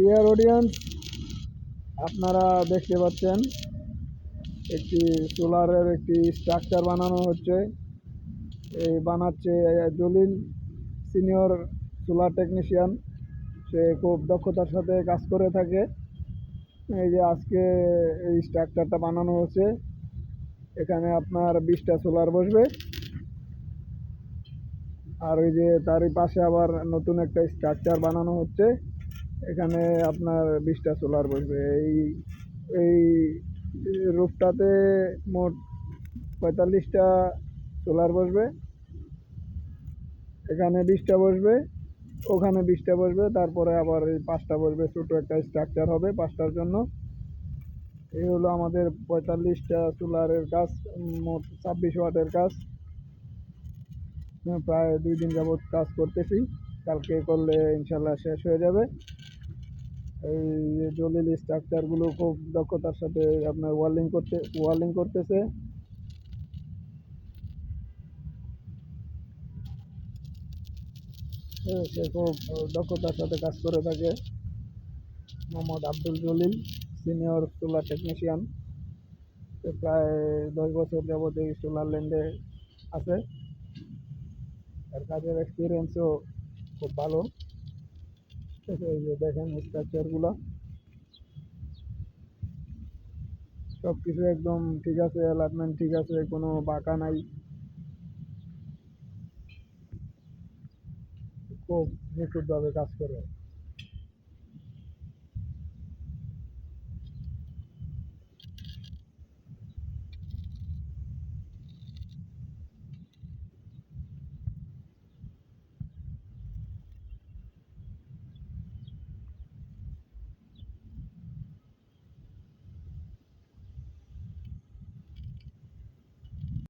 Dear audience, আপনারা দেখতে পাচ্ছেন একটি সোলারের একটি স্ট্রাকচার বানানো হচ্ছে। এই বানাচ্ছে জলিল, সিনিয়র সোলার টেকনিশিয়ান। সে খুব দক্ষতার সাথে কাজ করে থাকে। এই যে আজকে এই স্ট্রাকচারটা বানানো হচ্ছে। এখানে আপনার 20টা সোলার বসবে, আর ওই যে তারই পাশে আবার নতুন একটা স্ট্রাকচার বানানো হচ্ছে। এখানে আপনার 20টা সোলার বসবে। এই রুফটাতে মোট 45টা সোলার বসবে। এখানে 20টা বসবে, ওখানে 20টা বসবে, তারপরে আবার এই 5টা বসবে। ছোটো একটা স্ট্রাকচার হবে 5টার জন্য। এই হলো আমাদের 45টা সোলারের কাজ, মোট 26 ওয়াটের কাজ। প্রায় 2 দিন যাবৎ কাজ করতেছি। কালকে করলে ইনশাল্লাহ শেষ হয়ে যাবে। এই যে জলিল স্ট্রাকচারগুলো খুব দক্ষতার সাথে আপনার ওয়ার্লিং করতেছে। সে খুব দক্ষতার সাথে কাজ করে থাকে। Mohammad Abdul Jalil, senior solar technician. সে প্রায় 10 বছর যাবৎ এই সোলার ল্যান্ডে আছে। তার কাজের এক্সপিরিয়েন্সও খুব ভালো। এই যে দেখেন স্ট্রাকচারগুলো, সব কিছু একদম ঠিক আছে, অ্যালাইনমেন্ট ঠিক আছে, কোনো বাঁকা নাই। খুব নিখুঁতভাবে কাজ করে।